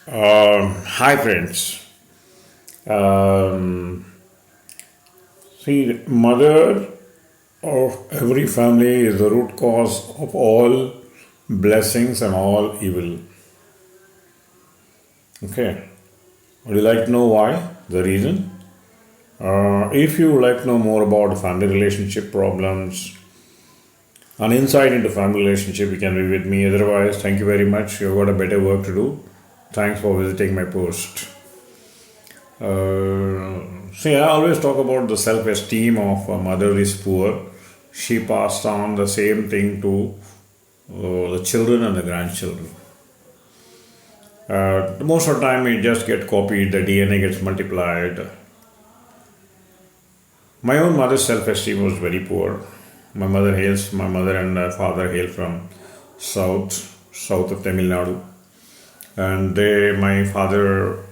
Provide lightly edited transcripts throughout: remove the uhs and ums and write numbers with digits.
Hi friends. Um, See, mother of every family is the root cause of all blessings and all evil. Okay. Would you like to know why? The reason? If you would like to know more about family relationship problems, an insight into family relationship, you can be with me. Otherwise, thank you very much. You've got a better work to do. Thanks for visiting my post. See, I always talk about the self esteem of a mother is poor. She passed on the same thing to the children and the grandchildren. Most of the time, it just get copied, the DNA gets multiplied. My own mother's self esteem was very poor. My mother and father hail from south, south of Tamil Nadu. And my father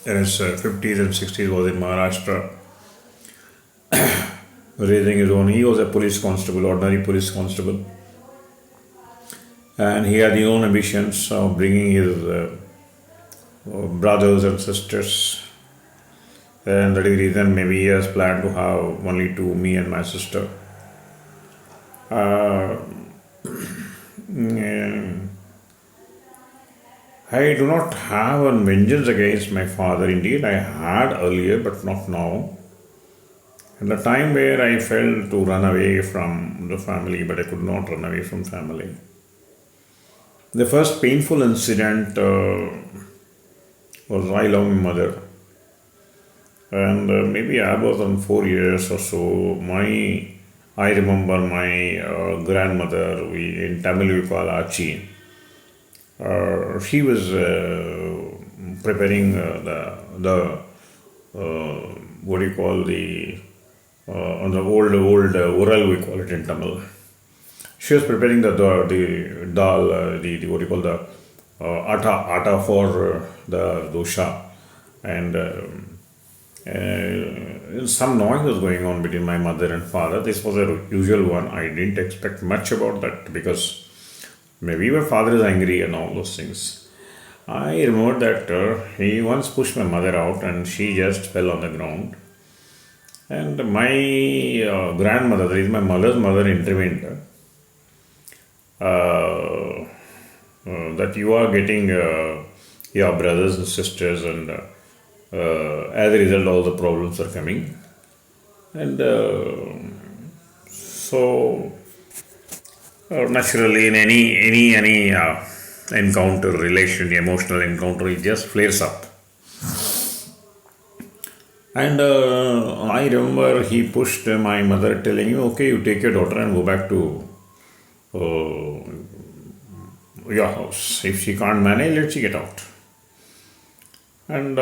in his 50s and 60s was in Maharashtra raising his own. He was a police constable, ordinary police constable, and he had his own ambitions of bringing his brothers and sisters. And that is the reason maybe he has planned to have only two, me and my sister. Uh, mm, I do not have a vengeance against my father. Indeed, I had earlier, but not now. At the time where I felt to run away from the family, but I could not run away from family. The first painful incident was I love my mother, and maybe I was on 4 years or so. I remember my grandmother. We in Tamil we call Achi. She was preparing what do you call on the old oral we call it in Tamil. She was preparing the dal, the what do you call the atta for the dosha, and some noise was going on between my mother and father. This was a usual one. I didn't expect much about that because maybe my father is angry and all those things. I remember that he once pushed my mother out and she just fell on the ground. And my grandmother, that is my mother's mother, intervened. That you are getting your brothers and sisters, and as a result, all the problems are coming. And so, naturally, in any encounter, relation, emotional encounter, it just flares up. And I remember he pushed my mother, telling him, "Okay, you take your daughter and go back to uh, your house. If she can't manage, let she get out." And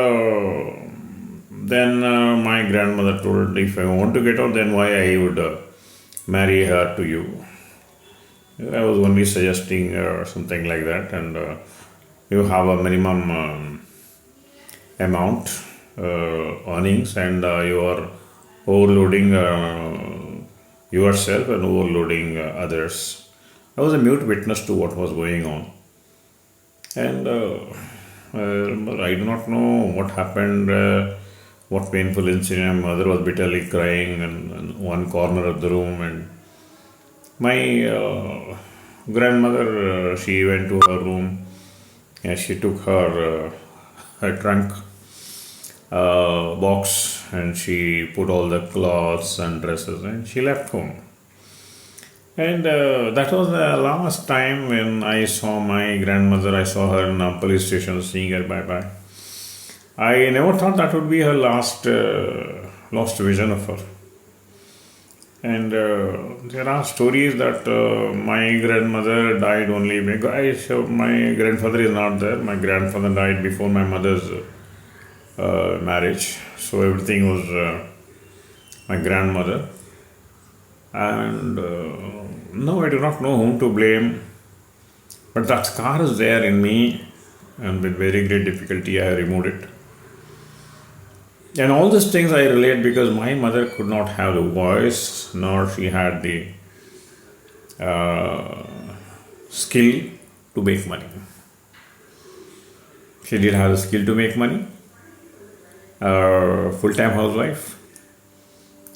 then my grandmother told, "If I want to get out, then why I would marry her to you?" I was only suggesting something like that, and you have a minimum amount earnings, and you are overloading yourself and overloading others. I was a mute witness to what was going on, and I do not know what happened. What painful incident. My mother was bitterly crying in one corner of the room, and my grandmother, she went to her room and she took her trunk box and she put all the clothes and dresses and she left home. And that was the last time when I saw my grandmother. I saw her in a police station saying her bye bye. I never thought that would be her last vision of her. And there are stories that my grandmother died only because my grandfather is not there. My grandfather died before my mother's marriage, so everything was my grandmother. And no, I do not know whom to blame, but that scar is there in me, and with very great difficulty, I removed it. And all these things I relate because my mother could not have the voice, nor she had the skill to make money. She didn't have the skill to make money. Full-time housewife.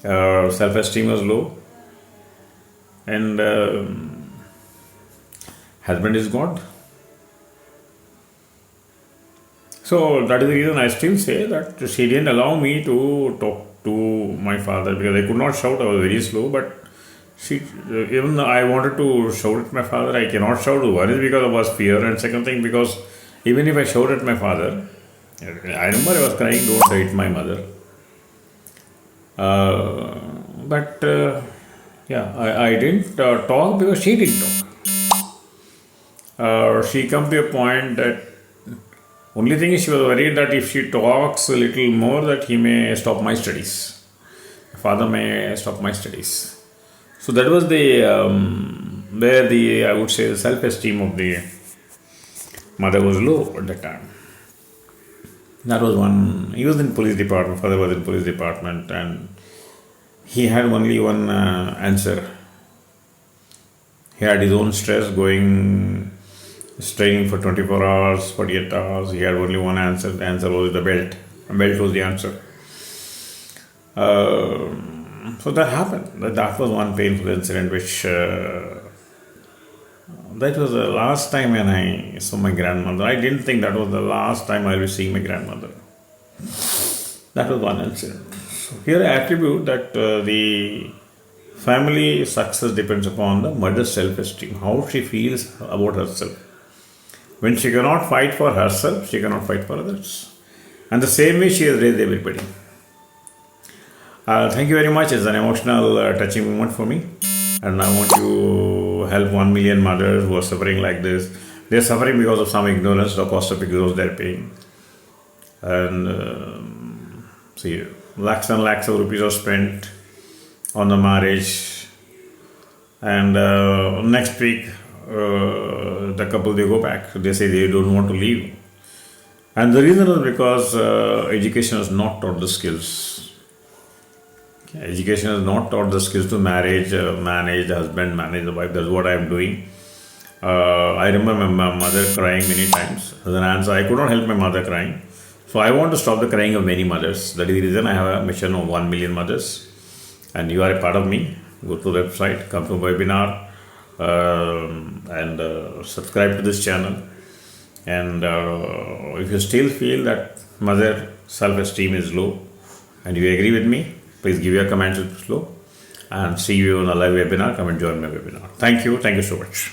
Self-esteem was low. And husband is God. So that is the reason I still say that she didn't allow me to talk to my father, because I could not shout. I was very slow, but she, even though I wanted to shout at my father, I cannot shout. One is because of was fear, and second thing because even if I shout at my father, I remember I was crying, don't hate my mother. But yeah, I didn't talk because she didn't talk. She come to a point that only thing is she was worried that if she talks a little more, that he may stop my studies. Father may stop my studies. So that was the where the, I would say, the self-esteem of the mother was low at that time. That was one. He was in police department. Father was in police department, and he had only one answer. He had his own stress going, training for 24 hours, 48 hours. He had only one answer. The answer was the belt. The belt was the answer. So that happened. That was one painful incident, which that was the last time when I saw my grandmother. I didn't think that was the last time I will see my grandmother. That was one incident. So here I attribute that the family success depends upon the mother's self-esteem, how she feels about herself. When she cannot fight for herself, she cannot fight for others. And the same way she has raised everybody. Thank you very much. It's an emotional, touching moment for me. And I want to help 1 million mothers who are suffering like this. They're suffering because of some ignorance, the cost of ignorance they're paying. And see, lakhs and lakhs of rupees are spent on the marriage. And next week, the couple, they go back. They say they don't want to leave. And the reason is because education has not taught the skills. Education has not taught the skills to manage the husband, manage the wife. That's what I am doing. I remember my mother crying many times. As an answer, I could not help my mother crying. So I want to stop the crying of many mothers. That is the reason I have a mission of 1 million mothers. And you are a part of me. Go to the website, come to webinar, and subscribe to this channel. And if you still feel that mother self-esteem is low and you agree with me, please give your comments below, and see you on a live webinar. Come and join my webinar. Thank you. Thank you so much.